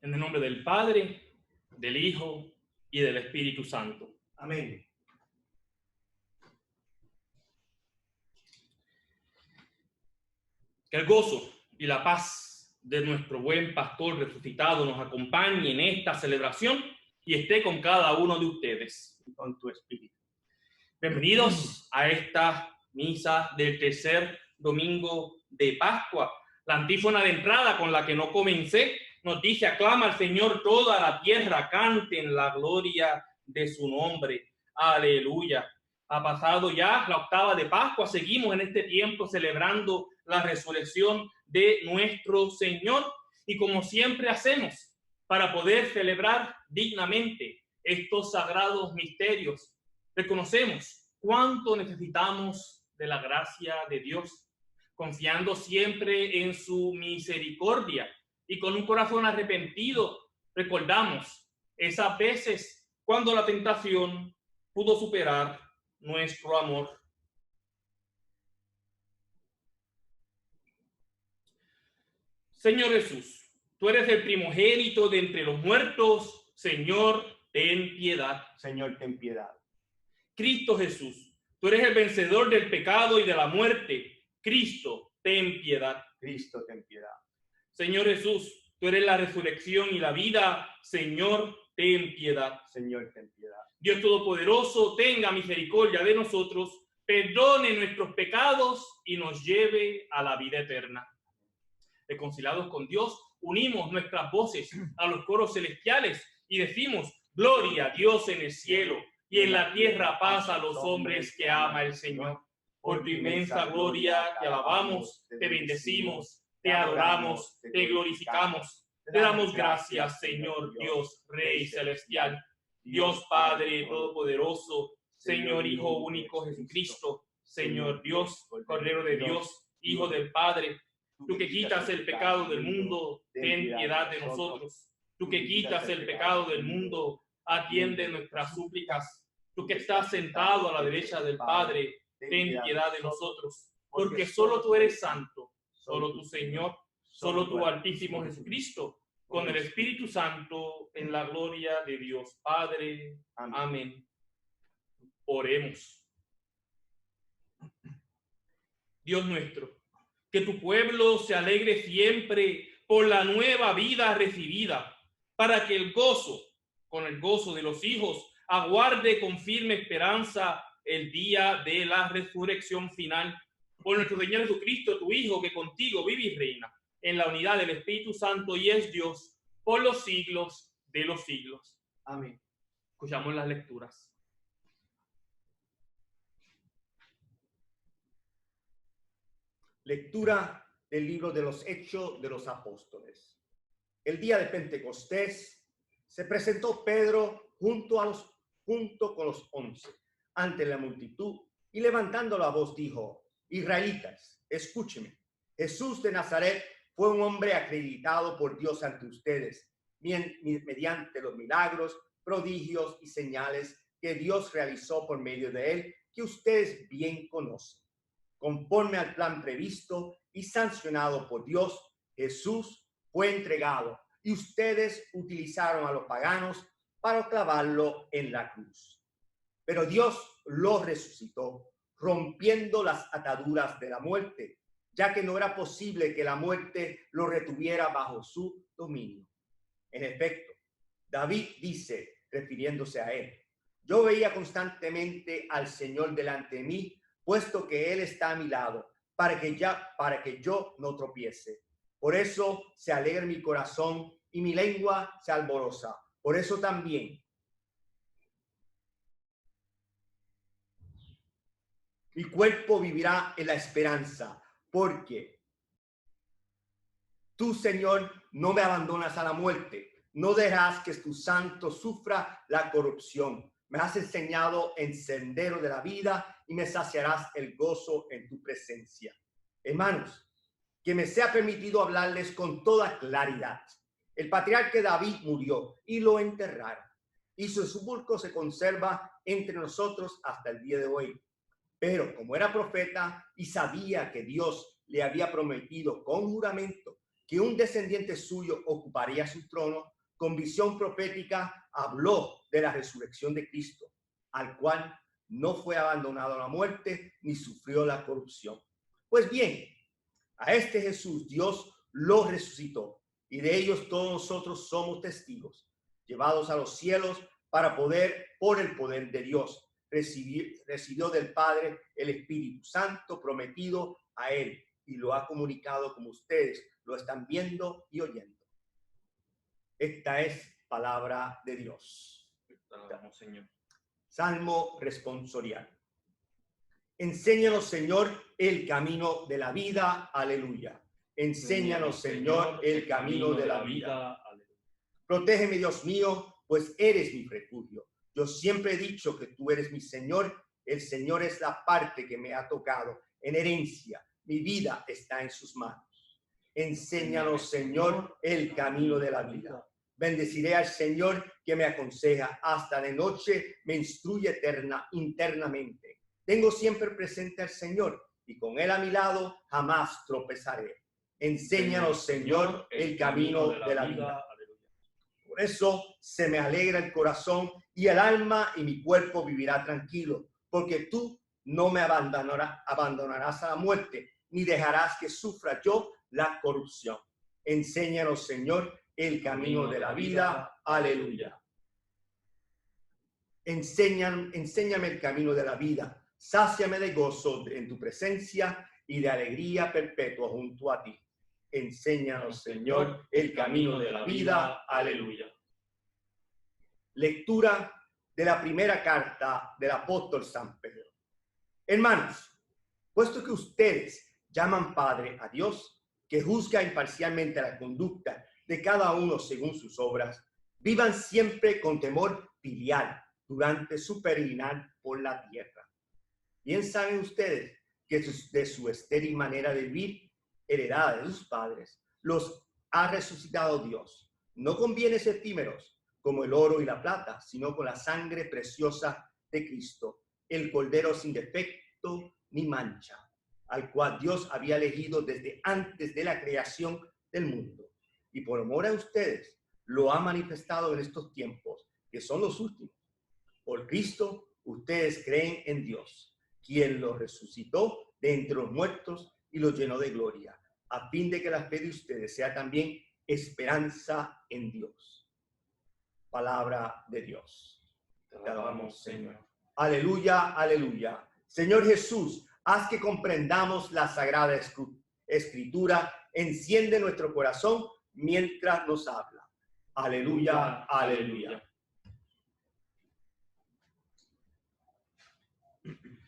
En el nombre del Padre, del Hijo y del Espíritu Santo. Amén. Que el gozo y la paz de nuestro buen pastor resucitado nos acompañe en esta celebración y esté con cada uno de ustedes. Y con tu espíritu. Bienvenidos a esta misa del tercer domingo de Pascua. La antífona de entrada con la que no comencé nos dice: aclama al Señor toda la tierra, canten la gloria de su nombre. Aleluya. Ha pasado ya la octava de Pascua, seguimos en este tiempo celebrando la resurrección de nuestro Señor, y como siempre hacemos para poder celebrar dignamente estos sagrados misterios, reconocemos cuánto necesitamos de la gracia de Dios, confiando siempre en su misericordia, y con un corazón arrepentido recordamos esas veces cuando la tentación pudo superar nuestro amor. Señor Jesús, tú eres el primogénito de entre los muertos. Señor, ten piedad. Señor, ten piedad. Cristo Jesús, tú eres el vencedor del pecado y de la muerte. Cristo, ten piedad. Cristo, ten piedad. Señor Jesús, tú eres la resurrección y la vida. Señor, ten piedad. Señor, ten piedad. Dios Todopoderoso, tenga misericordia de nosotros, perdone nuestros pecados y nos lleve a la vida eterna. Reconciliados con Dios, unimos nuestras voces a los coros celestiales y decimos: gloria a Dios en el cielo y en la tierra paz a los hombres que ama el Señor. Por tu inmensa gloria te alabamos, te bendecimos, te adoramos, te glorificamos. Te damos gracias, Señor Dios, Rey celestial, Dios Padre Todopoderoso, Señor Hijo único Jesucristo, Señor Dios, Cordero de Dios, Hijo del Padre. Tú que quitas el pecado del mundo, ten piedad de nosotros. Tú que quitas el pecado del mundo, atiende nuestras súplicas. Tú que estás sentado a la derecha del Padre, ten piedad de nosotros. Porque solo tú eres santo, solo tu Señor, solo tu Altísimo Jesucristo, con el Espíritu Santo, en la gloria de Dios Padre. Amén. Oremos. Dios nuestro, que tu pueblo se alegre siempre por la nueva vida recibida, para que con el gozo de los hijos, aguarde con firme esperanza el día de la resurrección final. Por nuestro Señor Jesucristo, tu Hijo, que contigo vive y reina en la unidad del Espíritu Santo y es Dios por los siglos de los siglos. Amén. Escuchamos las lecturas. Lectura del libro de los Hechos de los Apóstoles. El día de Pentecostés se presentó Pedro junto con los 11 ante la multitud y levantando la voz dijo: Israelitas, escúchenme. Jesús de Nazaret fue un hombre acreditado por Dios ante ustedes, mediante los milagros, prodigios y señales que Dios realizó por medio de él, que ustedes bien conocen. Conforme al plan previsto y sancionado por Dios, Jesús fue entregado y ustedes utilizaron a los paganos para clavarlo en la cruz. Pero Dios lo resucitó, rompiendo las ataduras de la muerte, ya que no era posible que la muerte lo retuviera bajo su dominio. En efecto, David dice, refiriéndose a él: yo veía constantemente al Señor delante de mí, puesto que él está a mi lado, para que yo no tropiece. Por eso se alegra mi corazón y mi lengua se alboroza. Por eso también mi cuerpo vivirá en la esperanza, porque tú, Señor, no me abandonas a la muerte. No dejarás que tu santo sufra la corrupción. Me has enseñado el sendero de la vida y me saciarás el gozo en tu presencia. Hermanos, que me sea permitido hablarles con toda claridad. El patriarca David murió y lo enterraron, y su sepulcro se conserva entre nosotros hasta el día de hoy. Pero como era profeta y sabía que Dios le había prometido con juramento que un descendiente suyo ocuparía su trono, con visión profética habló de la resurrección de Cristo, al cual no fue abandonado a la muerte ni sufrió la corrupción. Pues bien, a este Jesús Dios lo resucitó, y de ellos todos nosotros somos testigos, llevados a los cielos para poder, por el poder de Dios, recibió del Padre el Espíritu Santo prometido a él, y lo ha comunicado como ustedes lo están viendo y oyendo. Esta es palabra de Dios. Alabamos, Señor. Salmo responsorial. Enséñanos, Señor, el camino de la vida. Aleluya. Enséñanos, Señor, el camino de la vida. Aleluya. Protégeme, Dios mío, pues eres mi refugio. Yo siempre he dicho que tú eres mi Señor. El Señor es la parte que me ha tocado en herencia. Mi vida está en sus manos. Enséñanos, Señor, el camino de la vida. Bendeciré al Señor que me aconseja. Hasta de noche me instruye internamente. Tengo siempre presente al Señor, y con él a mi lado jamás tropezaré. Enséñanos, Señor, el camino de la vida. Por eso se me alegra el corazón y el alma, y mi cuerpo vivirá tranquilo, porque tú no me abandonarás a la muerte, ni dejarás que sufra yo la corrupción. Enséñanos, Señor, el camino de la vida. Aleluya. Enséñame el camino de la vida. Sáciame de gozo en tu presencia y de alegría perpetua junto a ti. Enséñanos, Señor, el camino de la vida. Aleluya. Lectura de la primera carta del apóstol San Pedro. Hermanos, puesto que ustedes llaman Padre a Dios, que juzga imparcialmente la conducta de cada uno según sus obras, vivan siempre con temor filial durante su peregrinar por la tierra. Bien saben ustedes que de su estéril manera de vivir, heredada de sus padres, los ha resucitado Dios, no con bienes efímeros como el oro y la plata, sino con la sangre preciosa de Cristo, el Cordero sin defecto ni mancha, al cual Dios había elegido desde antes de la creación del mundo. Y por amor a ustedes, lo ha manifestado en estos tiempos, que son los últimos. Por Cristo, ustedes creen en Dios, quien los resucitó de entre los muertos y los llenó de gloria, a fin de que la fe de ustedes sea también esperanza en Dios. Palabra de Dios. Te alabamos, Señor. Aleluya, aleluya. Señor Jesús, haz que comprendamos la Sagrada Escritura. Enciende nuestro corazón mientras nos habla. Aleluya, aleluya.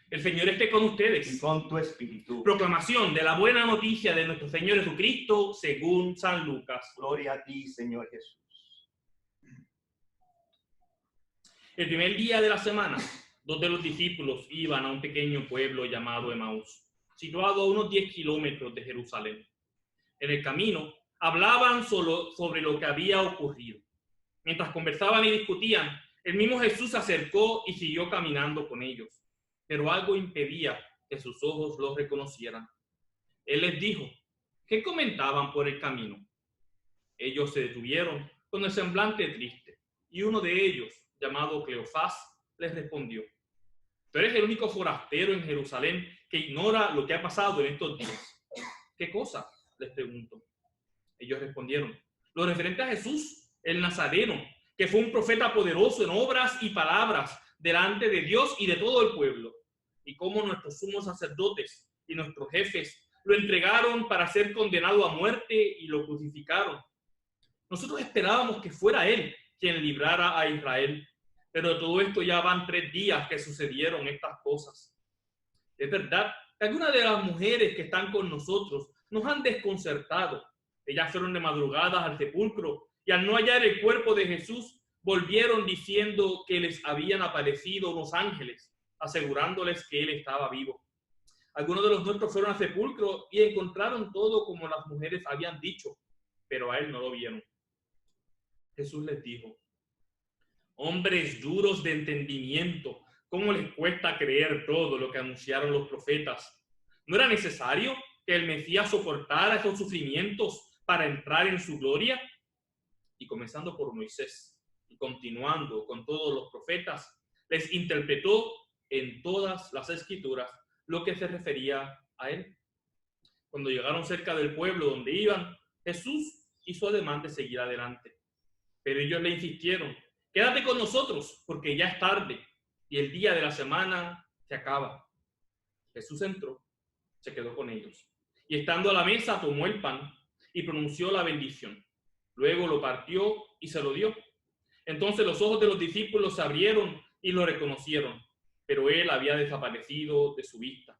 El Señor esté con ustedes. Y con tu espíritu. Proclamación de la buena noticia de nuestro Señor Jesucristo según San Lucas. Gloria a ti, Señor Jesús. El primer día de la semana, dos de los discípulos iban a un pequeño pueblo llamado Emaús, situado a unos 10 kilómetros de Jerusalén. En el camino, hablaban sobre lo que había ocurrido. Mientras conversaban y discutían, el mismo Jesús se acercó y siguió caminando con ellos, pero algo impedía que sus ojos lo reconocieran. Él les dijo, ¿qué comentaban por el camino? Ellos se detuvieron con el semblante triste, y uno de ellos, llamado Cleofás, les respondió, tú eres el único forastero en Jerusalén que ignora lo que ha pasado en estos días. ¿Qué cosa? Les preguntó. Ellos respondieron, lo referente a Jesús, el Nazareno, que fue un profeta poderoso en obras y palabras delante de Dios y de todo el pueblo, y cómo nuestros sumos sacerdotes y nuestros jefes lo entregaron para ser condenado a muerte y lo crucificaron. Nosotros esperábamos que fuera él quien librara a Israel, pero de todo esto ya van 3 días que sucedieron estas cosas. Es verdad que algunas de las mujeres que están con nosotros nos han desconcertado. Ellas fueron de madrugada al sepulcro y al no hallar el cuerpo de Jesús, volvieron diciendo que les habían aparecido unos ángeles, asegurándoles que él estaba vivo. Algunos de los nuestros fueron al sepulcro y encontraron todo como las mujeres habían dicho, pero a él no lo vieron. Jesús les dijo, hombres duros de entendimiento, ¿cómo les cuesta creer todo lo que anunciaron los profetas? ¿No era necesario que el Mesías soportara esos sufrimientos para entrar en su gloria? Y comenzando por Moisés y continuando con todos los profetas, les interpretó en todas las escrituras lo que se refería a él. Cuando llegaron cerca del pueblo donde iban, Jesús hizo ademán de seguir adelante. Pero ellos le insistieron: quédate con nosotros, porque ya es tarde y el día de la semana se acaba. Jesús entró, se quedó con ellos, y estando a la mesa tomó el pan y pronunció la bendición. Luego lo partió y se lo dio. Entonces los ojos de los discípulos se abrieron y lo reconocieron, pero él había desaparecido de su vista.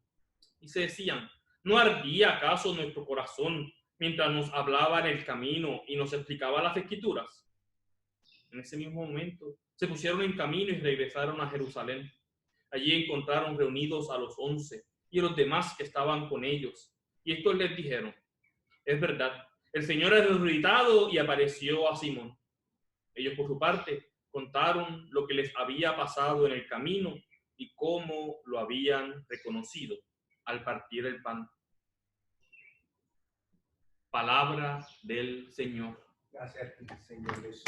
Y se decían: ¿no ardía acaso nuestro corazón mientras nos hablaba en el camino y nos explicaba las escrituras? En ese mismo momento se pusieron en camino y regresaron a Jerusalén. Allí encontraron reunidos a los 11 y a los demás que estaban con ellos. Y estos les dijeron: es verdad, el Señor ha resucitado y apareció a Simón. Ellos, por su parte, contaron lo que les había pasado en el camino y cómo lo habían reconocido al partir el pan. Palabra del Señor. Gracias a ti, Señor Jesús.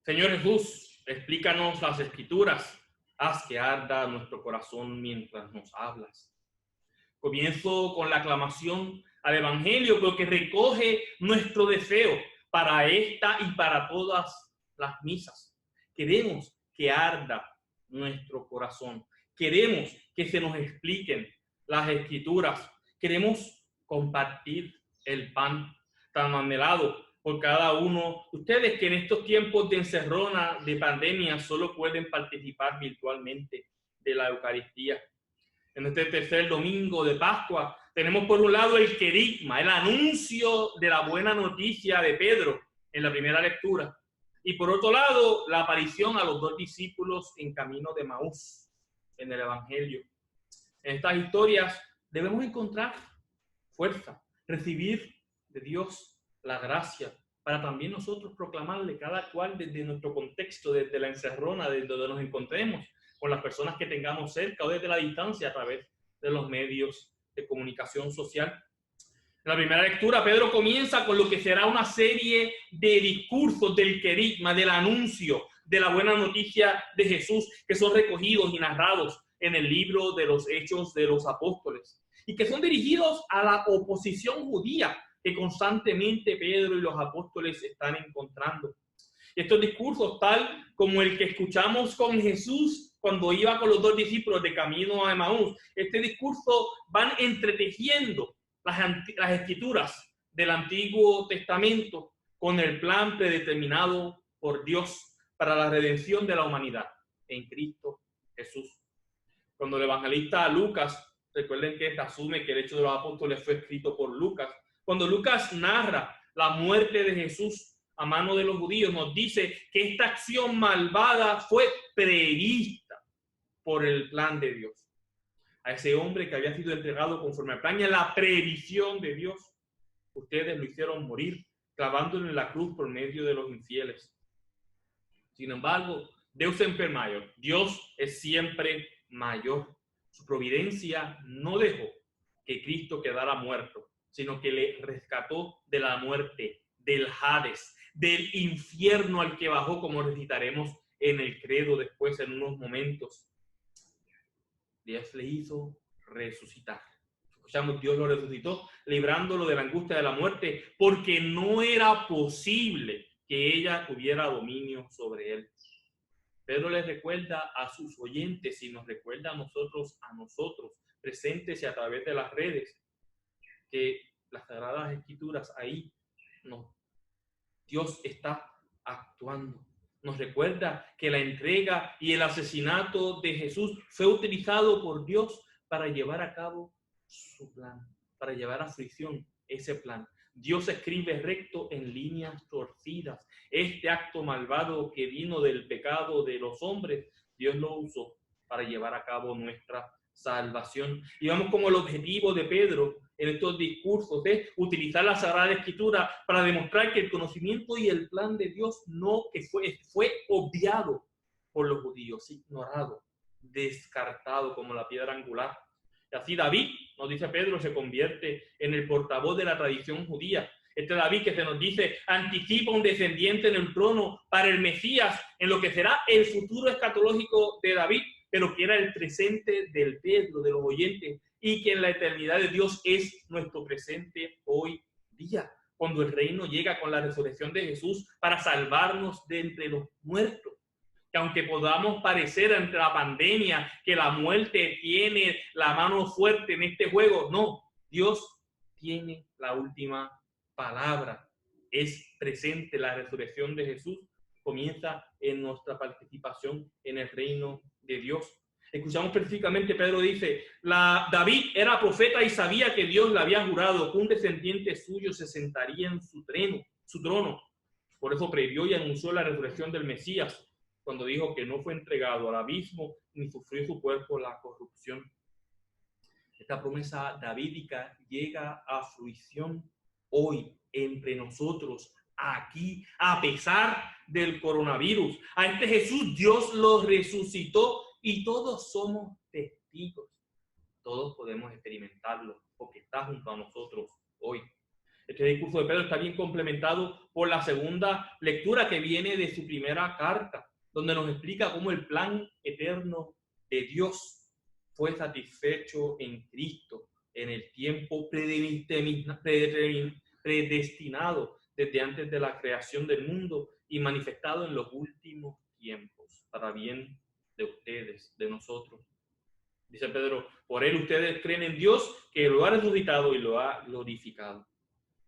Señor Jesús, explícanos las escrituras. Haz que arda nuestro corazón mientras nos hablas. Comienzo con la aclamación al Evangelio, porque recoge nuestro deseo para esta y para todas las misas. Queremos que arda nuestro corazón. Queremos que se nos expliquen las escrituras. Queremos compartir el pan tan anhelado por cada uno de ustedes, que en estos tiempos de encerrona, de pandemia, solo pueden participar virtualmente de la Eucaristía. En este tercer domingo de Pascua tenemos por un lado el querigma, el anuncio de la buena noticia de Pedro en la primera lectura, y por otro lado la aparición a los 2 discípulos en camino de Emaús en el Evangelio. En estas historias debemos encontrar fuerza, recibir de Dios la gracia, para también nosotros proclamarle, cada cual desde nuestro contexto, desde la encerrona, desde donde nos encontremos, con las personas que tengamos cerca o desde la distancia a través de los medios de comunicación social. En la primera lectura, Pedro comienza con lo que será una serie de discursos del querigma, del anuncio de la buena noticia de Jesús, que son recogidos y narrados en el libro de los Hechos de los Apóstoles, y que son dirigidos a la oposición judía que constantemente Pedro y los apóstoles están encontrando. Estos discursos, tal como el que escuchamos con Jesús cuando iba con los 2 discípulos de camino a Emaús, este discurso van entretejiendo las escrituras del Antiguo Testamento con el plan predeterminado por Dios para la redención de la humanidad en Cristo Jesús. Cuando el evangelista Lucas, recuerden que se asume que el Hecho de los Apóstoles fue escrito por Lucas, cuando Lucas narra la muerte de Jesús a mano de los judíos, nos dice que esta acción malvada fue prevista por el plan de Dios. A ese hombre que había sido entregado conforme al plan y a la previsión de Dios, ustedes lo hicieron morir clavándolo en la cruz por medio de los infieles. Sin embargo, Deus semper maior, Dios es siempre mayor. Su providencia no dejó que Cristo quedara muerto, sino que le rescató de la muerte, del Hades, del infierno al que bajó, como recitaremos en el credo después en unos momentos. Dios le hizo resucitar. Escuchamos, Dios lo resucitó, librándolo de la angustia de la muerte, porque no era posible que ella tuviera dominio sobre él. Pedro les recuerda a sus oyentes y nos recuerda a nosotros, presentes y a través de las redes, que las Sagradas Escrituras ahí Dios está actuando. Nos recuerda que la entrega y el asesinato de Jesús fue utilizado por Dios para llevar a cabo su plan, para llevar a fruición ese plan. Dios escribe recto en líneas torcidas. Este acto malvado que vino del pecado de los hombres, Dios lo usó para llevar a cabo nuestra salvación. Y vamos como el objetivo de Pedro en estos discursos es utilizar la Sagrada Escritura para demostrar que el conocimiento y el plan de Dios fue obviado por los judíos, ignorado descartado como la piedra angular. Y así David, nos dice Pedro, se convierte en el portavoz de la tradición judía. Este David que se nos dice anticipa un descendiente en el trono para el Mesías, en lo que será el futuro escatológico de David, pero que era el presente del Pedro, de los oyentes, y que en la eternidad de Dios es nuestro presente hoy día, cuando el reino llega con la resurrección de Jesús para salvarnos de entre los muertos. Que aunque podamos parecer ante la pandemia que la muerte tiene la mano fuerte en este juego, no, Dios tiene la última palabra. Es presente la resurrección de Jesús, comienza en nuestra participación en el reino de Dios. Escuchamos específicamente, Pedro dice, David era profeta y sabía que Dios le había jurado que un descendiente suyo se sentaría en su trono. Por eso previó y anunció la resurrección del Mesías, cuando dijo que no fue entregado al abismo ni sufrió su cuerpo la corrupción. Esta promesa davídica llega a fruición hoy entre nosotros, aquí, a pesar del coronavirus. A este Jesús Dios lo resucitó y todos somos testigos. Todos podemos experimentarlo porque está junto a nosotros hoy. Este discurso de Pedro está bien complementado por la segunda lectura que viene de su primera carta, donde nos explica cómo el plan eterno de Dios fue satisfecho en Cristo en el tiempo predestinado desde antes de la creación del mundo y manifestado en los últimos tiempos para bien de ustedes, de nosotros. Dice Pedro, por él ustedes creen en Dios que lo ha resucitado y lo ha glorificado.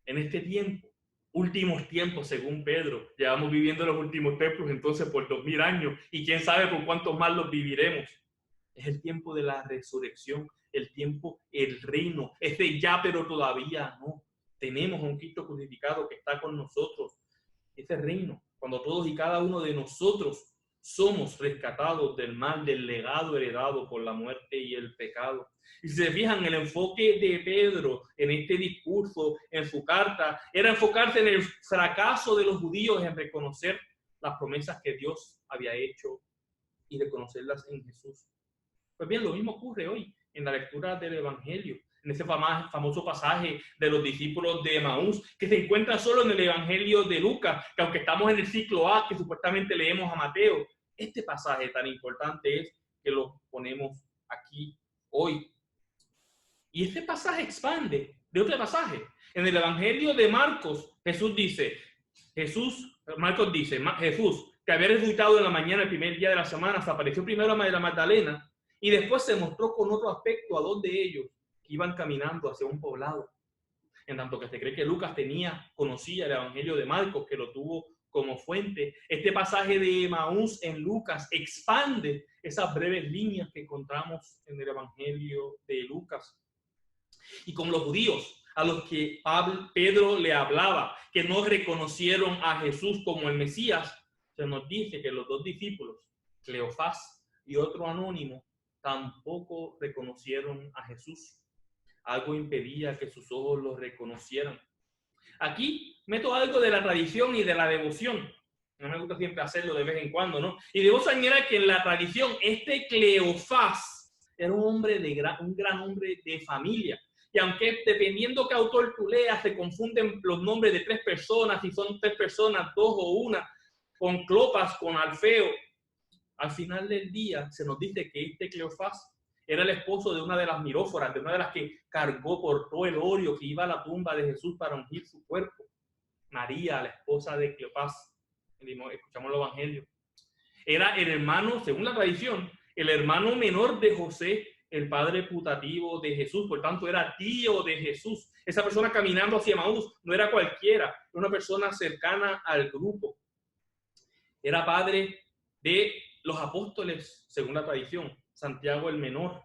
En este tiempo, últimos tiempos, según Pedro, llevamos viviendo los últimos tiempos entonces por 2000 años y quién sabe por cuántos más los viviremos. Es el tiempo de la resurrección, el tiempo, el reino, ese ya pero todavía no. Tenemos a un Cristo crucificado que está con nosotros. Ese reino, cuando todos y cada uno de nosotros somos rescatados del mal, del legado heredado por la muerte y el pecado. Y si se fijan, el enfoque de Pedro en este discurso, en su carta, era enfocarse en el fracaso de los judíos en reconocer las promesas que Dios había hecho y reconocerlas en Jesús. Pues bien, lo mismo ocurre hoy en la lectura del Evangelio, en ese famoso pasaje de los discípulos de Emaús, que se encuentra solo en el Evangelio de Lucas, que aunque estamos en el ciclo A, que supuestamente leemos a Mateo, este pasaje tan importante es que lo ponemos aquí hoy. Y este pasaje expande de otro pasaje. En el Evangelio de Marcos, Jesús, que había resucitado en la mañana el primer día de la semana, se apareció primero a María Magdalena y después se mostró con otro aspecto a dos de ellos que iban caminando hacia un poblado. En tanto que se cree que Lucas conocía el Evangelio de Marcos, que lo tuvo como fuente. Este pasaje de Emaús en Lucas expande esas breves líneas que encontramos en el Evangelio de Lucas. Y con los judíos a los que Pedro le hablaba, que no reconocieron a Jesús como el Mesías, se nos dice que los dos discípulos, Cleofás y otro anónimo, tampoco reconocieron a Jesús. Algo impedía que sus ojos lo reconocieran. Aquí meto algo de la tradición y de la devoción. No me gusta siempre hacerlo de vez en cuando, ¿no? Y debo señalar que en la tradición este Cleofás era un gran hombre de familia. Y aunque dependiendo qué autor tú leas, se confunden los nombres de tres personas, si son tres personas, dos o una, con Clopas, con Alfeo, al final del día se nos dice que este Cleofás era el esposo de una de las miróforas, de una de las que cargó por todo el óleo que iba a la tumba de Jesús para ungir su cuerpo. María, la esposa de Cleofás. Escuchamos el Evangelio. Era el hermano, según la tradición, el hermano menor de José, el padre putativo de Jesús. Por tanto, era tío de Jesús. Esa persona caminando hacia Emaús no era cualquiera, era una persona cercana al grupo. Era padre de los apóstoles, según la tradición. Santiago el menor,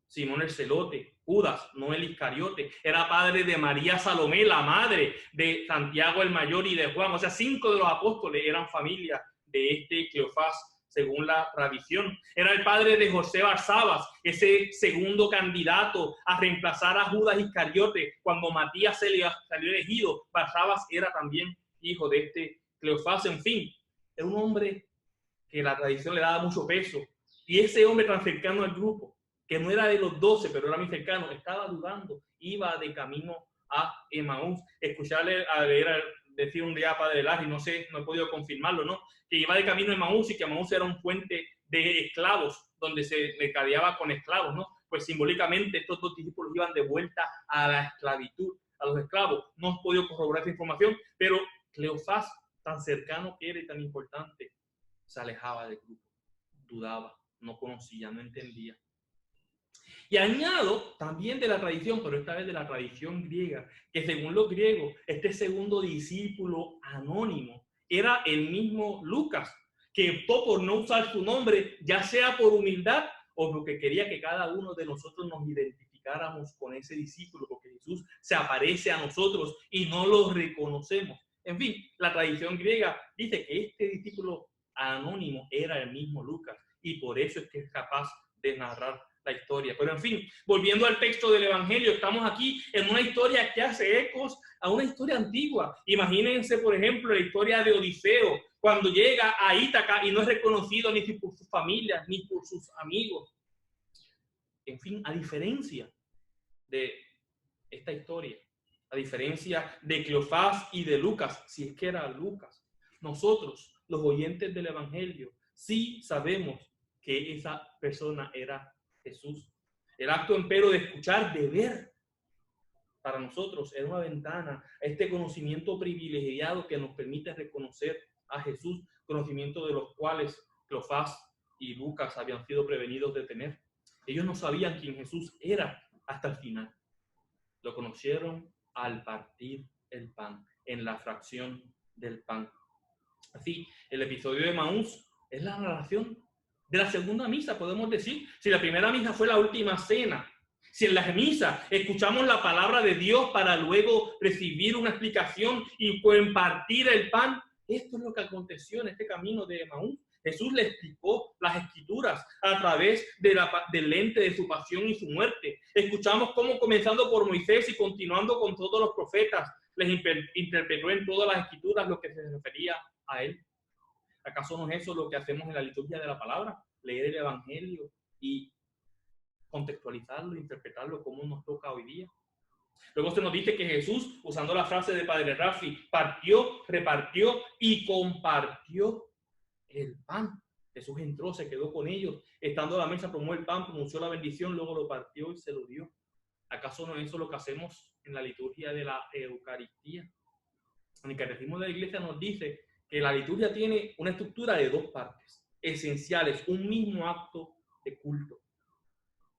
Simón el celote, Judas, no el Iscariote. Era padre de María Salomé, la madre de Santiago el mayor y de Juan. O sea, 5 de los apóstoles eran familia de este Cleofás, según la tradición. Era el padre de José Barsabas, ese segundo candidato a reemplazar a Judas Iscariote cuando Matías salió elegido. Barsabas era también hijo de este Cleofás. En fin, era un hombre que la tradición le daba mucho peso Y ese hombre tan cercano al grupo, que no era de los 12, pero era muy cercano, estaba dudando, iba de camino a Emaús. Escucharle a leer, decir un día a Padre Larry, no sé, no he podido confirmarlo, ¿no? Que iba de camino a Emaús y que Emaús era un puente de esclavos, donde se mercadeaba con esclavos, ¿no? Pues simbólicamente estos dos discípulos iban de vuelta a la esclavitud, a los esclavos. No he podido corroborar esa información, pero Cleofás, tan cercano que era y tan importante, se alejaba del grupo, dudaba, no conocía, no entendía. Y añado también de la tradición, pero esta vez de la tradición griega, que según los griegos, este segundo discípulo anónimo era el mismo Lucas, que optó por no usar su nombre, ya sea por humildad o porque quería que cada uno de nosotros nos identificáramos con ese discípulo, porque Jesús se aparece a nosotros y no lo reconocemos. En fin, la tradición griega dice que este discípulo anónimo era el mismo Lucas y por eso es que es capaz de narrar la historia. Pero en fin, volviendo al texto del Evangelio, estamos aquí en una historia que hace ecos a una historia antigua. Imagínense, por ejemplo, la historia de Odiseo, cuando llega a Ítaca y no es reconocido ni por su familia, ni por sus amigos. En fin, a diferencia de esta historia, a diferencia de Cleofás y de Lucas, si es que era Lucas, nosotros, los oyentes del Evangelio, sí sabemos que esa persona era Jesús. El acto empero de escuchar, de ver, para nosotros era una ventana a este conocimiento privilegiado que nos permite reconocer a Jesús, conocimiento de los cuales Cleofás y Lucas habían sido prevenidos de tener. Ellos no sabían quién Jesús era hasta el final. Lo conocieron al partir el pan, en la fracción del pan. Así, el episodio de Emaús es la narración de la segunda misa, podemos decir. Si la primera misa fue la última cena, si en la misa escuchamos la palabra de Dios para luego recibir una explicación y compartir el pan, esto es lo que aconteció en este camino de Emaús. Jesús le explicó las escrituras a través del lente de su pasión y su muerte. Escuchamos cómo, comenzando por Moisés y continuando con todos los profetas, les interpretó en todas las escrituras lo que se refería a él. ¿Acaso no es eso lo que hacemos en la liturgia de la palabra? Leer el Evangelio y contextualizarlo, interpretarlo como nos toca hoy día. Luego se nos dice que Jesús, usando la frase de Padre Rafi, partió, repartió y compartió el pan. Jesús entró, se quedó con ellos, estando a la mesa, tomó el pan, pronunció la bendición, luego lo partió y se lo dio. ¿Acaso no es eso lo que hacemos en la liturgia de la Eucaristía? En el Catecismo de la Iglesia nos dice que la liturgia tiene una estructura de dos partes esenciales, un mismo acto de culto.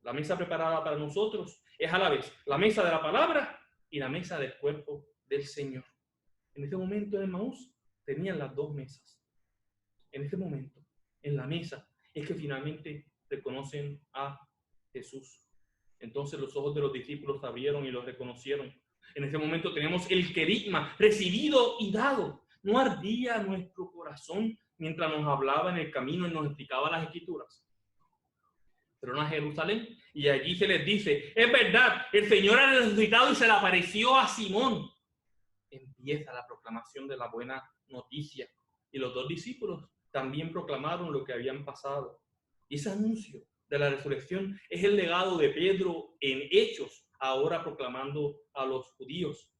La mesa preparada para nosotros es a la vez la mesa de la palabra y la mesa del cuerpo del Señor. En este momento en Emaús tenían las dos mesas. En este momento, en la mesa, es que finalmente reconocen a Jesús. Entonces los ojos de los discípulos se abrieron y lo reconocieron. En este momento tenemos el querigma recibido y dado. ¿No ardía nuestro corazón mientras nos hablaba en el camino y nos explicaba las escrituras? Fueron a Jerusalén y allí se les dice, es verdad, el Señor ha resucitado y se le apareció a Simón. Empieza la proclamación de la buena noticia y los dos discípulos también proclamaron lo que habían pasado. Y ese anuncio de la resurrección es el legado de Pedro en Hechos, ahora proclamando a los judíos,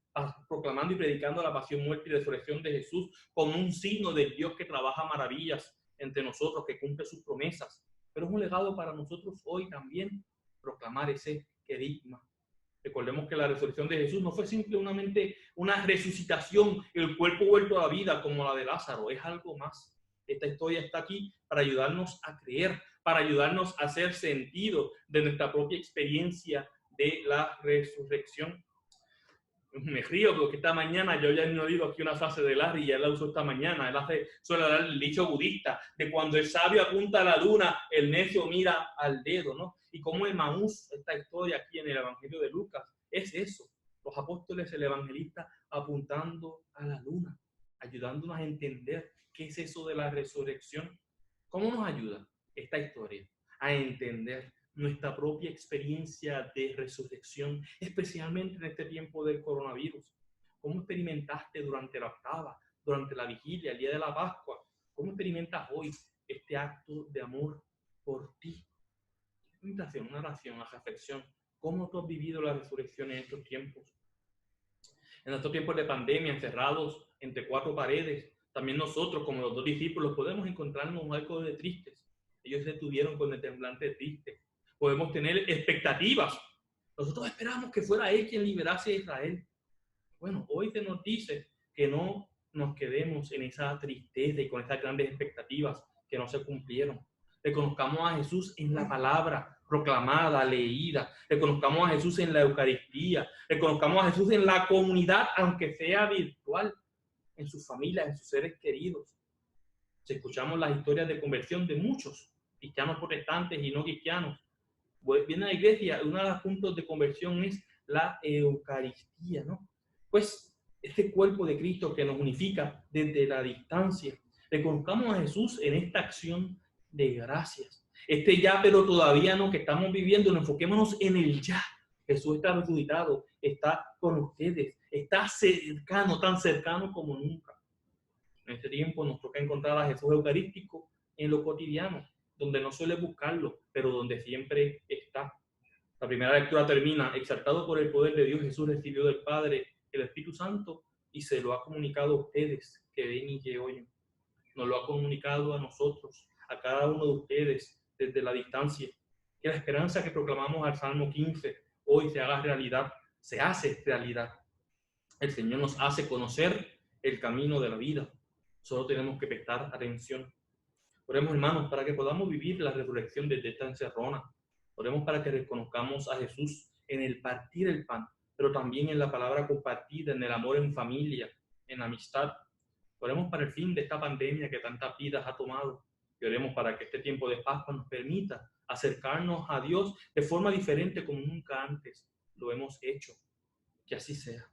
proclamando y predicando la pasión, muerte y resurrección de Jesús como un signo del Dios que trabaja maravillas entre nosotros, que cumple sus promesas. Pero es un legado para nosotros hoy también proclamar ese querigma. Recordemos que la resurrección de Jesús no fue simplemente una resucitación, el cuerpo vuelto a la vida como la de Lázaro, es algo más. Esta historia está aquí para ayudarnos a creer, para ayudarnos a hacer sentido de nuestra propia experiencia de la resurrección. Me río porque esta mañana yo ya he oído aquí una frase de Larry y él la usó esta mañana. Él suele dar el dicho budista de cuando el sabio apunta a la luna, el necio mira al dedo, ¿no? Y como Emaús, esta historia aquí en el Evangelio de Lucas, es eso. Los apóstoles, el evangelista, apuntando a la luna, ayudándonos a entender qué es eso de la resurrección. ¿Cómo nos ayuda esta historia a entender nuestra propia experiencia de resurrección, especialmente en este tiempo del coronavirus? ¿Cómo experimentaste durante la octava, durante la vigilia, el día de la Pascua? ¿Cómo experimentas hoy este acto de amor por ti. Invitación, una oración, una reflexión. ¿Cómo tú has vivido la resurrección en estos tiempos? En estos tiempos de pandemia, encerrados entre cuatro paredes, también nosotros, como los dos discípulos, podemos encontrarnos algo de tristes. Ellos se detuvieron con el semblante triste. Podemos tener expectativas. Nosotros esperamos que fuera Él quien liberase a Israel. Bueno, hoy se nos dice que no nos quedemos en esa tristeza y con esas grandes expectativas que no se cumplieron. Reconozcamos a Jesús en la palabra proclamada, leída. Reconozcamos a Jesús en la Eucaristía. Reconozcamos a Jesús en la comunidad, aunque sea virtual, en sus familias, en sus seres queridos. Si escuchamos las historias de conversión de muchos cristianos protestantes y no cristianos, vienen a la iglesia, uno de los puntos de conversión es la Eucaristía, ¿no? Pues este cuerpo de Cristo que nos unifica desde la distancia. Reconozcamos a Jesús en esta acción de gracias. Este ya, pero todavía no, que estamos viviendo, nos enfoquémonos en el ya. Jesús está resucitado, está con ustedes, está cercano, tan cercano como nunca. En este tiempo nos toca encontrar a Jesús eucarístico en lo cotidiano, donde no suele buscarlo, pero donde siempre está. La primera lectura termina: exaltado por el poder de Dios, Jesús recibió del Padre el Espíritu Santo y se lo ha comunicado a ustedes que ven y que oyen. Nos lo ha comunicado a nosotros, a cada uno de ustedes desde la distancia. Que la esperanza que proclamamos al Salmo 15 hoy se haga realidad, se hace realidad. El Señor nos hace conocer el camino de la vida. Solo tenemos que prestar atención. Oremos, hermanos, para que podamos vivir la resurrección desde esta encerrona. Oremos para que reconozcamos a Jesús en el partir el pan, pero también en la palabra compartida, en el amor en familia, en amistad. Oremos para el fin de esta pandemia que tantas vidas ha tomado. Y oremos para que este tiempo de Pascua nos permita acercarnos a Dios de forma diferente como nunca antes lo hemos hecho. Que así sea.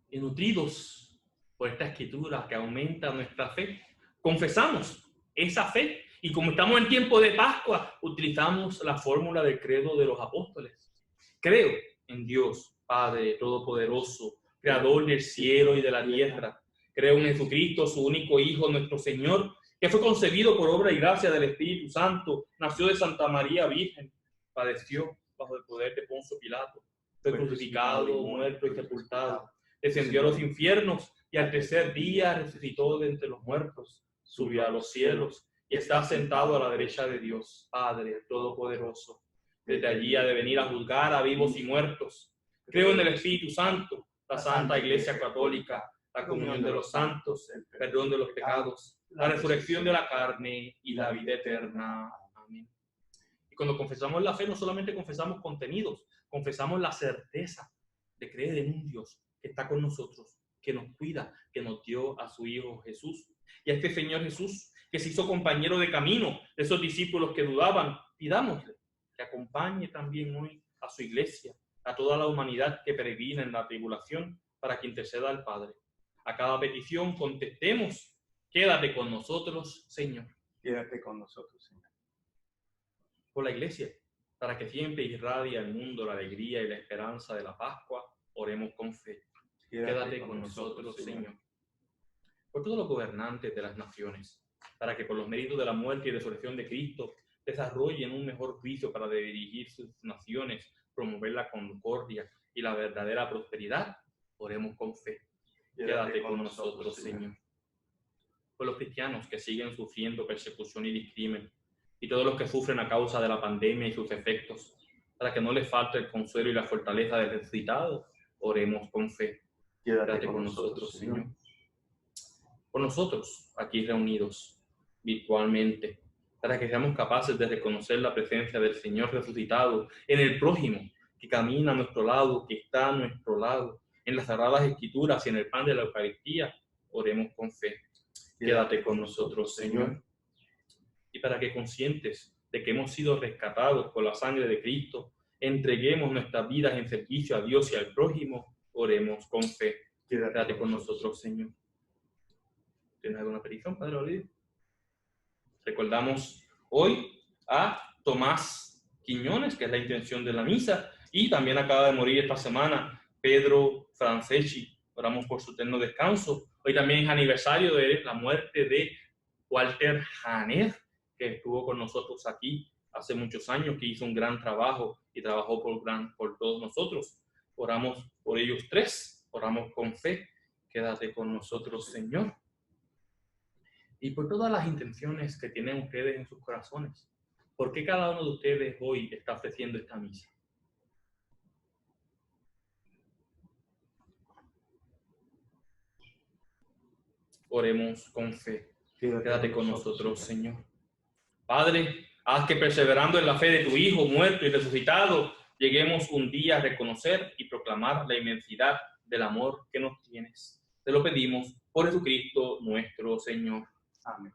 Y nutridos por esta escritura que aumenta nuestra fe, confesamos esa fe. Y como estamos en tiempo de Pascua, utilizamos la fórmula del credo de los apóstoles. Creo en Dios, Padre Todopoderoso, Creador del cielo y de la tierra. Creo en Jesucristo, su único Hijo, nuestro Señor, que fue concebido por obra y gracia del Espíritu Santo, nació de Santa María Virgen, padeció bajo el poder de Poncio Pilato, fue crucificado, muerto y sepultado, descendió a los infiernos y al tercer día resucitó de entre los muertos, subió a los cielos y está sentado a la derecha de Dios, Padre Todopoderoso. Desde allí ha de venir a juzgar a vivos y muertos. Creo en el Espíritu Santo, la Santa Iglesia Católica, la comunión de los santos, el perdón de los pecados, la resurrección de la carne y la vida eterna. Amén. Y cuando confesamos la fe, no solamente confesamos contenidos, confesamos la certeza de creer en un Dios que está con nosotros, que nos cuida, que nos dio a su Hijo Jesús. Y a este Señor Jesús, que se hizo compañero de camino de esos discípulos que dudaban, pidámosle que acompañe también hoy a su iglesia, a toda la humanidad que peregrina en la tribulación, para que interceda al Padre. A cada petición contestemos: quédate con nosotros, Señor. Quédate con nosotros, Señor. Por la iglesia, para que siempre irradie al mundo la alegría y la esperanza de la Pascua, oremos con fe. Quédate con nosotros, Señor. Por todos los gobernantes de las naciones, para que por los méritos de la muerte y resurrección de Cristo desarrollen un mejor juicio para dirigir sus naciones, promover la concordia y la verdadera prosperidad, oremos con fe. Quédate con nosotros, Señor. Por los cristianos que siguen sufriendo persecución y discrimen, y todos los que sufren a causa de la pandemia y sus efectos, para que no les falte el consuelo y la fortaleza del resucitado, oremos con fe. Quédate con nosotros, Señor. Por nosotros, aquí reunidos virtualmente, para que seamos capaces de reconocer la presencia del Señor resucitado en el prójimo, que camina a nuestro lado, que está a nuestro lado, en las sagradas escrituras y en el pan de la Eucaristía, oremos con fe. Quédate con nosotros, Señor. Y para que, conscientes de que hemos sido rescatados por la sangre de Cristo, entreguemos nuestras vidas en servicio a Dios y al prójimo, oremos con fe. Quédate con nosotros, Señor. ¿Tienes alguna petición, Padre Olivo? Recordamos hoy a Tomás Quiñones, que es la intención de la misa, y también acaba de morir esta semana Pedro Franceschi. Oramos por su eterno descanso. Hoy también es aniversario de la muerte de Walter Haner, que estuvo con nosotros aquí hace muchos años, que hizo un gran trabajo y trabajó por todos nosotros. Oramos por ellos tres, oramos con fe. Quédate con nosotros, Señor. Y por todas las intenciones que tienen ustedes en sus corazones. ¿Por qué cada uno de ustedes hoy está ofreciendo esta misa? Oremos con fe. Quédate con nosotros, Señor. Padre, haz que perseverando en la fe de tu Hijo, muerto y resucitado, lleguemos un día a reconocer y proclamar la inmensidad del amor que nos tienes. Te lo pedimos por Jesucristo nuestro Señor. Amén.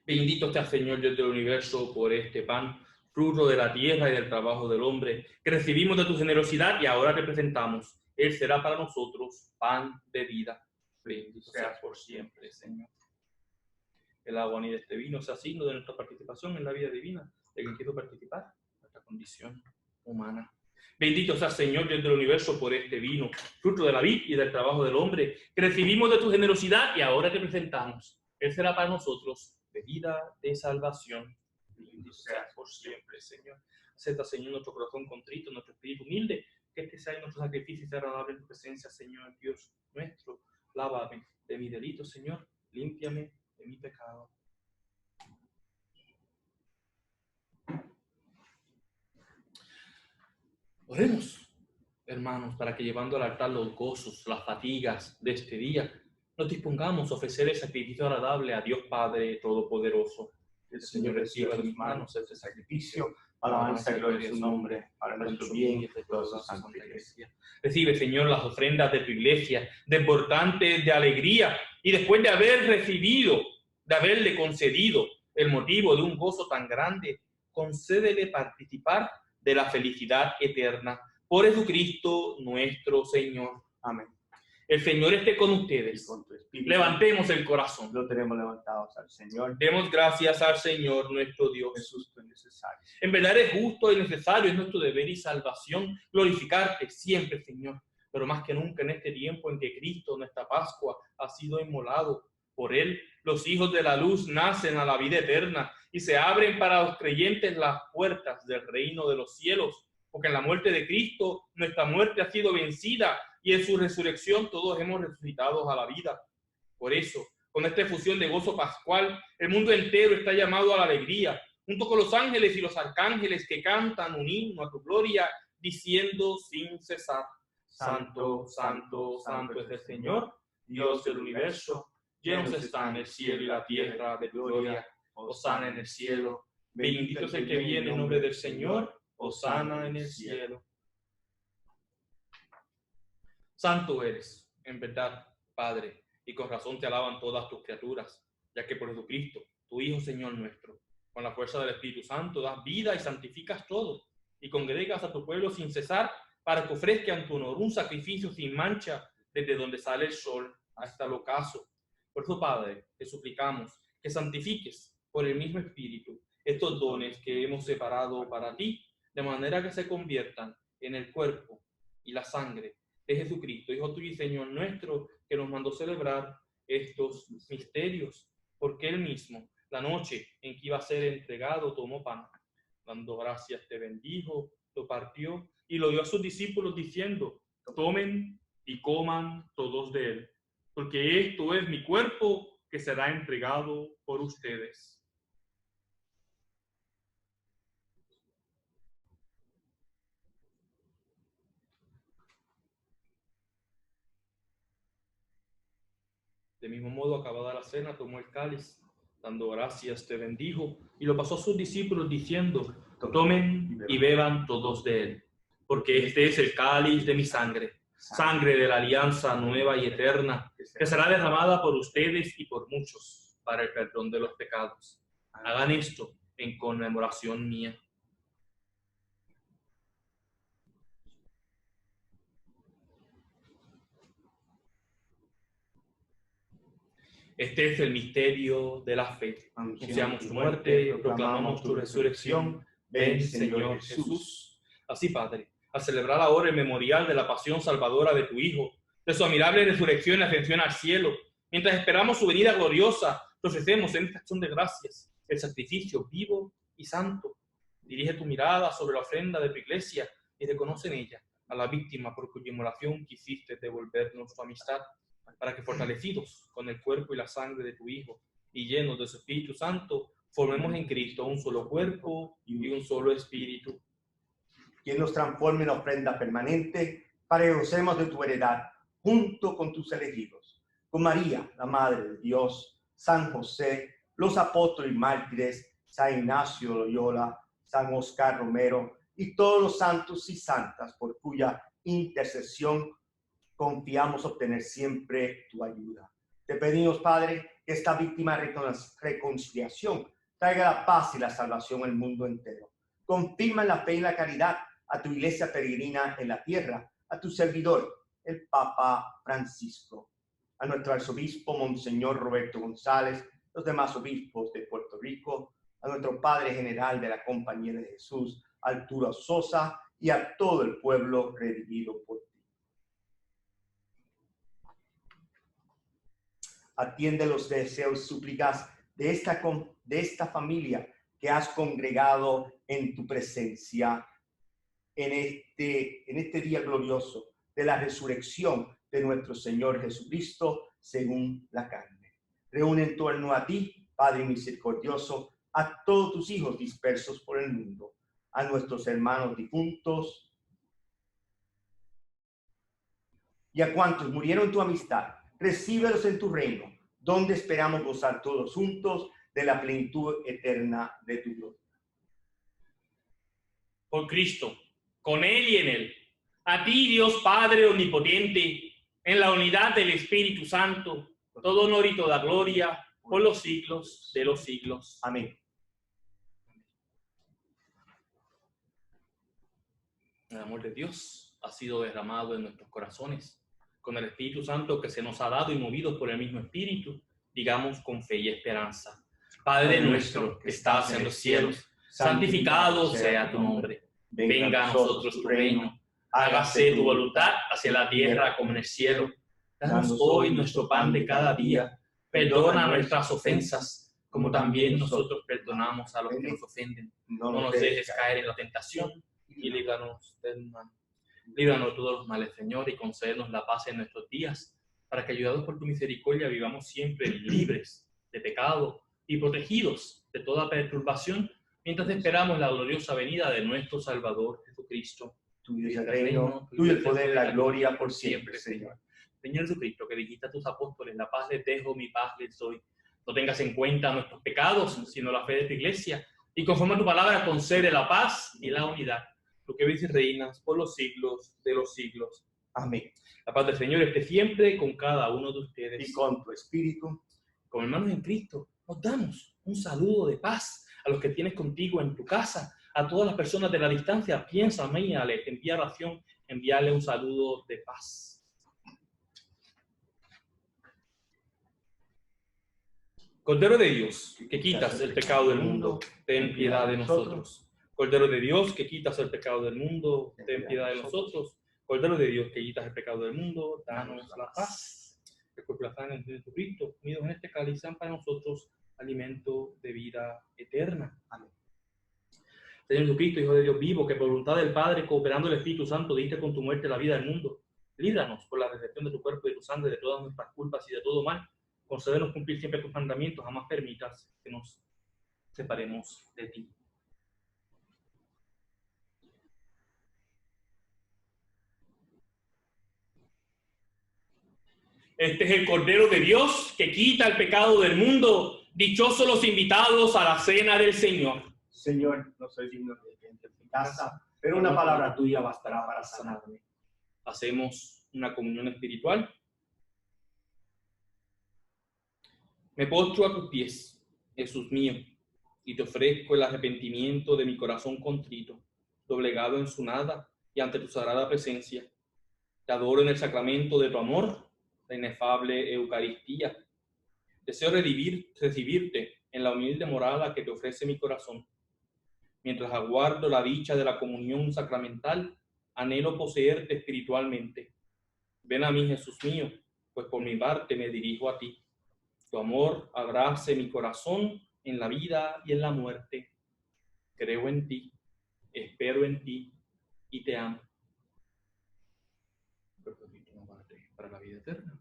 Bendito sea Señor Dios del universo por este pan, fruto de la tierra y del trabajo del hombre, que recibimos de tu generosidad y ahora te presentamos. Él será para nosotros pan de vida. Bendito seas por siempre, Señor. El agua ni de este vino sea signo de nuestra participación en la vida divina, de quien quiero participar, nuestra condición humana. Bendito sea Señor Dios del universo por este vino, fruto de la vid y del trabajo del hombre, que recibimos de tu generosidad y ahora te presentamos. Él será para nosotros bebida de salvación. Bendito seas por siempre, Señor. Acepta, Señor, nuestro corazón contrito, nuestro espíritu humilde, que este sea nuestro sacrificio y sea agradable en tu presencia, Señor Dios nuestro. Lávame de mi delito, Señor, límpiame de mi pecado. Oremos, hermanos, para que llevando al altar los gozos, las fatigas de este día, nos dispongamos a ofrecer el sacrificio agradable a Dios Padre Todopoderoso. El Señor reciba de mis manos este sacrificio, alabanza y gloria a su nombre, para nuestro bien y de toda su santa iglesia. Recibe, Señor, las ofrendas de tu iglesia, desbordantes de alegría, y después de haber recibido, de haberle concedido el motivo de un gozo tan grande, concédele participar de la felicidad eterna. Por Jesucristo nuestro Señor. Amén. El Señor esté con ustedes. Y con tu espíritu. Levantemos el corazón. Lo tenemos levantados al Señor. Demos gracias al Señor nuestro Dios. Es justo y necesario. En verdad es justo y necesario, es nuestro deber y salvación glorificarte siempre, Señor. Pero más que nunca en este tiempo en que Cristo, nuestra Pascua, ha sido inmolado. Por Él, los hijos de la luz nacen a la vida eterna y se abren para los creyentes las puertas del reino de los cielos. Porque en la muerte de Cristo, nuestra muerte ha sido vencida y en su resurrección todos hemos resucitado a la vida. Por eso, con esta efusión de gozo pascual, el mundo entero está llamado a la alegría, junto con los ángeles y los arcángeles que cantan un himno a tu gloria, diciendo sin cesar: Santo, santo, santo es el Señor, Dios del universo. Llenos están el cielo y la tierra de gloria. Hosana en el cielo. Bendito es el que viene en nombre del Señor. Hosana en el cielo. Santo eres, en verdad, Padre, y con razón te alaban todas tus criaturas, ya que por Jesucristo, tu Hijo, Señor nuestro, con la fuerza del Espíritu Santo, das vida y santificas todo, y congregas a tu pueblo sin cesar, para que ofrezca en tu honor un sacrificio sin mancha, desde donde sale el sol hasta el ocaso. Por eso, Padre, te suplicamos que santifiques por el mismo Espíritu estos dones que hemos separado para ti, de manera que se conviertan en el cuerpo y la sangre de Jesucristo, Hijo tuyo y Señor nuestro, que nos mandó celebrar estos misterios, porque Él mismo, la noche en que iba a ser entregado, tomó pan, dando gracias te bendijo, lo partió y lo dio a sus discípulos diciendo: tomen y coman todos de él, porque esto es mi cuerpo que será entregado por ustedes. De mismo modo, acabada la cena, tomó el cáliz, dando gracias te bendijo, y lo pasó a sus discípulos diciendo: tomen y beban todos de él, porque este es el cáliz de mi sangre, sangre de la alianza nueva y eterna, que será derramada por ustedes y por muchos para el perdón de los pecados. Hagan esto en conmemoración mía. Este es el misterio de la fe. Anunciamos tu muerte, proclamamos tu resurrección. Ven, Señor Jesús. Así, Padre, al celebrar ahora el memorial de la pasión salvadora de tu Hijo, de su admirable resurrección y ascensión al cielo, mientras esperamos su venida gloriosa, te ofrecemos en esta acción de gracias el sacrificio vivo y santo. Dirige tu mirada sobre la ofrenda de tu iglesia y reconoce en ella a la víctima por cuya inmolación quisiste devolvernos tu amistad, para que fortalecidos con el cuerpo y la sangre de tu Hijo y llenos de su Espíritu Santo, formemos en Cristo un solo cuerpo y un solo espíritu. Quien nos transforme en ofrenda permanente para que gocemos de tu heredad junto con tus elegidos, con María, la Madre de Dios, San José, los apóstoles y mártires, San Ignacio de Loyola, San Oscar Romero y todos los santos y santas por cuya intercesión confiamos obtener siempre tu ayuda. Te pedimos, Padre, que esta víctima reconciliación traiga la paz y la salvación al mundo entero. Confirma en la fe y la caridad a tu iglesia peregrina en la tierra, a tu servidor, el Papa Francisco, a nuestro arzobispo Monseñor Roberto González, los demás obispos de Puerto Rico, a nuestro Padre General de la Compañía de Jesús, Arturo Sosa, y a todo el pueblo redimido por ti. Atiende los deseos y súplicas de esta familia que has congregado en tu presencia en este día glorioso de la resurrección de nuestro Señor Jesucristo según la carne. Reúne en torno a ti, Padre misericordioso, a todos tus hijos dispersos por el mundo, a nuestros hermanos difuntos y a cuantos murieron en tu amistad. Recíbelos en tu reino, donde esperamos gozar todos juntos de la plenitud eterna de tu gloria. Por Cristo, con Él y en Él, a ti, Dios Padre omnipotente, en la unidad del Espíritu Santo, todo honor y toda gloria por los siglos de los siglos. Amén. El amor de Dios ha sido derramado en nuestros corazones. Con el Espíritu Santo que se nos ha dado y movidos por el mismo Espíritu, digamos con fe y esperanza. Padre nuestro que estás en los cielos, santificado sea tu nombre. Venga a nosotros tu reino. Hágase tu voluntad hacia la tierra como en el cielo. Danos hoy nuestro pan de cada día. Perdona nuestras ofensas, como también nosotros perdonamos a los que nos ofenden. No nos dejes caer en la tentación y líbranos del mal. Líbranos de todos los males, Señor, y concédenos la paz en nuestros días, para que, ayudados por tu misericordia, vivamos siempre libres de pecado y protegidos de toda perturbación, mientras esperamos la gloriosa venida de nuestro Salvador Jesucristo. Tuyo es el reino, tuyo el poder y la gloria por siempre, Señor. Señor Jesucristo, que dijiste a tus apóstoles, la paz les dejo, mi paz les doy. No tengas en cuenta nuestros pecados, sino la fe de tu iglesia, y conforme a tu palabra concede la paz y la unidad. Tú que vives y reinas por los siglos de los siglos. Amén. La paz del Señor esté siempre con cada uno de ustedes. Y con tu espíritu. Como hermanos en Cristo, nos damos un saludo de paz a los que tienes contigo en tu casa, a todas las personas de la distancia. Piensa, amíale, envía oración, envíale un saludo de paz. Cordero de Dios, que quitas el pecado del mundo, ten piedad de nosotros. Cordero de Dios, que quitas el pecado del mundo, ten piedad de nosotros. Cordero de Dios, que quitas el pecado del mundo, danos la paz. El cuerpo y la sangre de Jesucristo, unidos en este cáliz, sean para nosotros alimento de vida eterna. Amén. Señor Jesucristo, Hijo de Dios vivo, que por voluntad del Padre, cooperando el Espíritu Santo, diste con tu muerte la vida del mundo. Líbranos por la recepción de tu cuerpo y de tu sangre de todas nuestras culpas y de todo mal. Concédenos cumplir siempre tus mandamientos, jamás permitas que nos separemos de ti. Este es el Cordero de Dios que quita el pecado del mundo. Dichosos los invitados a la cena del Señor. Señor, no soy digno de que entre en mi casa, pero una palabra tuya bastará para sanarme. Hacemos una comunión espiritual. Me postro a tus pies, Jesús mío. y te ofrezco el arrepentimiento de mi corazón contrito, doblegado en su nada y ante tu sagrada presencia. Te adoro en el sacramento de tu amor, la inefable Eucaristía. Deseo recibirte en la humilde morada que te ofrece mi corazón. Mientras aguardo la dicha de la comunión sacramental, anhelo poseerte espiritualmente. Ven a mí, Jesús mío, pues por mi parte me dirijo a ti. Tu amor abrace mi corazón en la vida y en la muerte. Creo en ti, espero en ti y te amo. Para la vida eterna.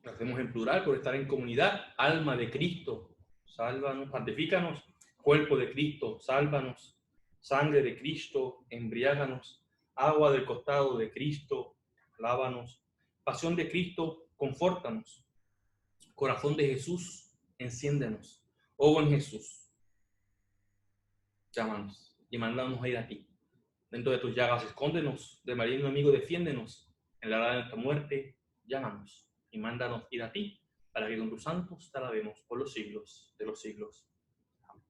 Lo hacemos en plural por estar en comunidad. Alma de Cristo, sálvanos, santifícanos. Cuerpo de Cristo, sálvanos. Sangre de Cristo, embriáganos. Agua del costado de Cristo, lávanos. Pasión de Cristo, confórtanos. Corazón de Jesús, enciéndenos. Oh buen Jesús, llámanos y mándanos a ir a ti. Dentro de tus llagas, escóndenos. Del maligno enemigo, defiéndenos. En la hora de nuestra muerte, llámanos y mándanos ir a ti, para que con tus santos te alabemos por los siglos de los siglos. Amén.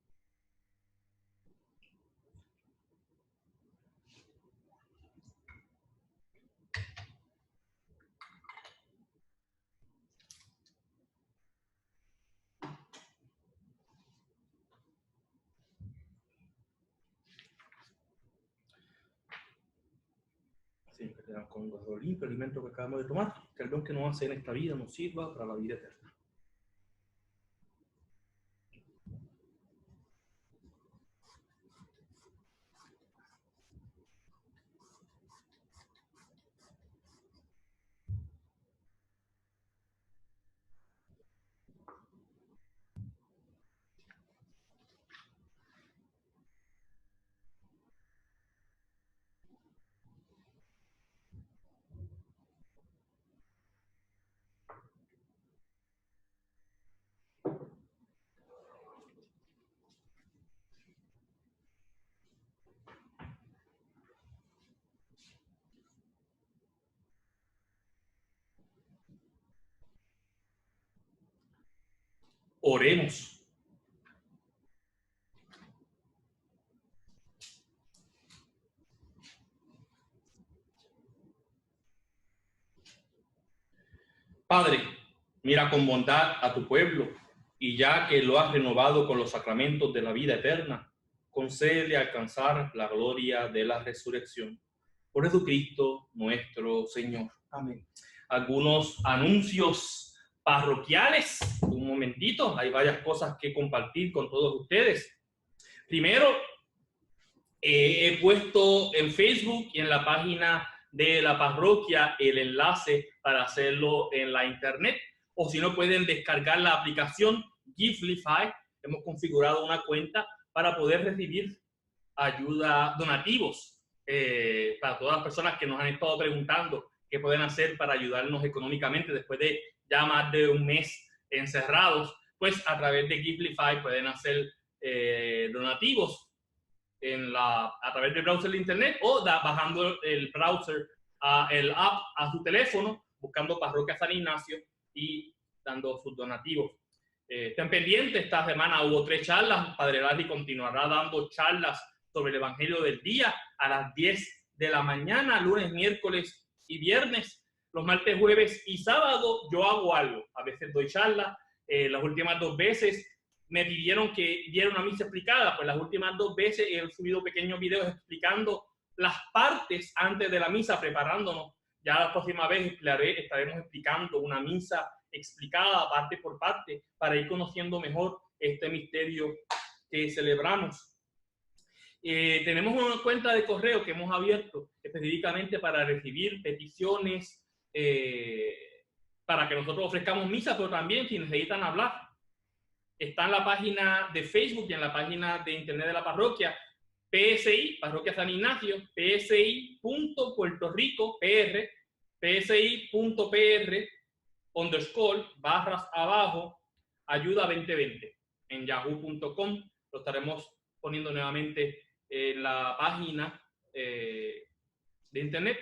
Siempre tenemos con un vaso limpio el alimento que acabamos de tomar, que el don que nos hace en esta vida nos sirva para la vida eterna. Oremos. Padre, mira con bondad a tu pueblo, y ya que lo has renovado con los sacramentos de la vida eterna, concédele alcanzar la gloria de la resurrección. Por Jesucristo nuestro Señor. Amén. Algunos anuncios parroquiales. Un momentito, hay varias cosas que compartir con todos ustedes. Primero, he puesto en Facebook y en la página de la parroquia el enlace para hacerlo en la internet, o si no pueden descargar la aplicación Givelify. Hemos configurado una cuenta para poder recibir ayuda, donativos, para todas las personas que nos han estado preguntando qué pueden hacer para ayudarnos económicamente después de ya más de un mes encerrados. Pues a través de Givelify pueden hacer donativos a través del browser de internet, o bajando el browser, el app a su teléfono, buscando Parroquia San Ignacio y dando sus donativos. Estén pendientes, esta semana hubo 3 charlas. Padre Larry continuará dando charlas sobre el Evangelio del día a las 10 de la mañana, lunes, miércoles y viernes. Los martes, jueves y sábado yo hago algo. A veces doy charlas. Las últimas 2 veces me pidieron que diera una misa explicada. Pues las últimas 2 veces he subido pequeños videos explicando las partes antes de la misa, preparándonos. Ya la próxima vez estaremos explicando una misa explicada parte por parte para ir conociendo mejor este misterio que celebramos. Tenemos una cuenta de correo que hemos abierto específicamente para recibir peticiones, para que nosotros ofrezcamos misa, pero también si necesitan hablar. Está en la página de Facebook y en la página de internet de la parroquia, PSI, Parroquia San Ignacio, psi.puertorico, PR, psi.pr, barras abajo, ayuda 2020 en yahoo.com. Lo estaremos poniendo nuevamente en la página de internet.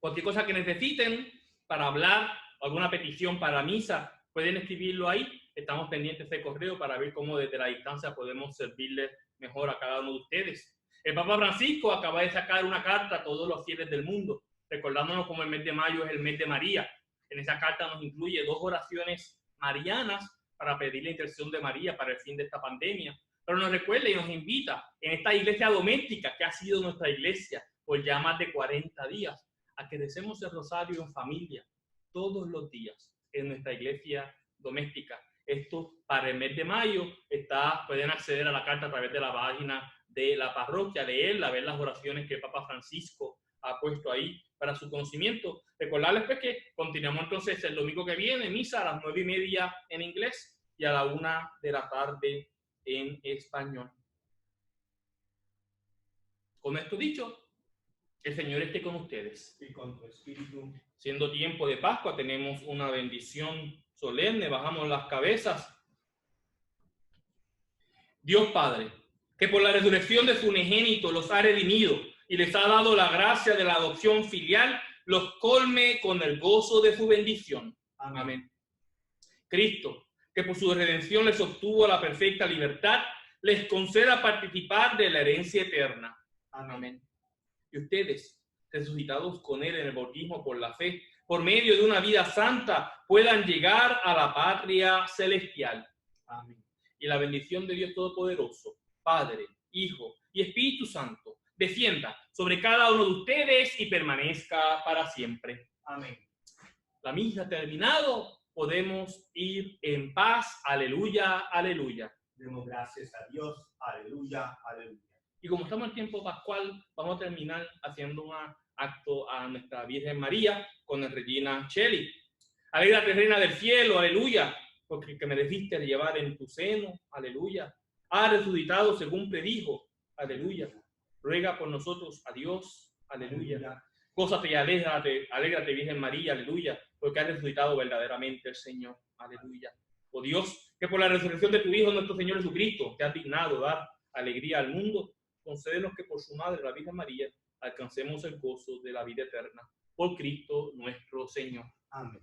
Cualquier cosa que necesiten para hablar, alguna petición para misa, pueden escribirlo ahí. Estamos pendientes de correo para ver cómo desde la distancia podemos servirles mejor a cada uno de ustedes. El Papa Francisco acaba de sacar una carta a todos los fieles del mundo, recordándonos como el mes de mayo es el mes de María. En esa carta nos incluye 2 oraciones marianas para pedir la intercesión de María para el fin de esta pandemia. Pero nos recuerda y nos invita en esta iglesia doméstica que ha sido nuestra iglesia por ya más de 40 días, a que recemos el rosario en familia todos los días en nuestra iglesia doméstica. Esto para el mes de mayo pueden acceder a la carta a través de la página de la parroquia, leerla, ver las oraciones que el Papa Francisco ha puesto ahí para su conocimiento. Recordarles pues que continuamos entonces el domingo que viene, misa a las 9:30 en inglés y a la 1 de la tarde en español. Con esto dicho, el Señor esté con ustedes. Y con tu espíritu. Siendo tiempo de Pascua, tenemos una bendición solemne, bajamos las cabezas. Dios Padre, que por la resurrección de su unigénito los ha redimido y les ha dado la gracia de la adopción filial, los colme con el gozo de su bendición. Amén. Amén. Cristo, que por su redención les obtuvo la perfecta libertad, les conceda participar de la herencia eterna. Amén. Amén. Y ustedes, resucitados con él en el bautismo por la fe, por medio de una vida santa, puedan llegar a la patria celestial. Amén. Y la bendición de Dios Todopoderoso, Padre, Hijo y Espíritu Santo, descienda sobre cada uno de ustedes y permanezca para siempre. Amén. La misa ha terminado, podemos ir en paz. Aleluya, aleluya. Demos gracias a Dios. Aleluya, aleluya. Y como estamos en tiempo pascual, vamos a terminar haciendo un acto a nuestra Virgen María con el Regina Cheli. Alégrate, Reina del cielo, aleluya, porque el que me debiste llevar en tu seno, aleluya. Ha resucitado según predijo, aleluya. Ruega por nosotros a Dios, aleluya. Gózate y alégrate, Virgen María, aleluya, porque ha resucitado verdaderamente el Señor, aleluya. Oh Dios, que por la resurrección de tu Hijo, nuestro Señor Jesucristo, te has dignado dar alegría al mundo, concédenos que por su madre, la Virgen María, alcancemos el gozo de la vida eterna. Por Cristo nuestro Señor. Amén.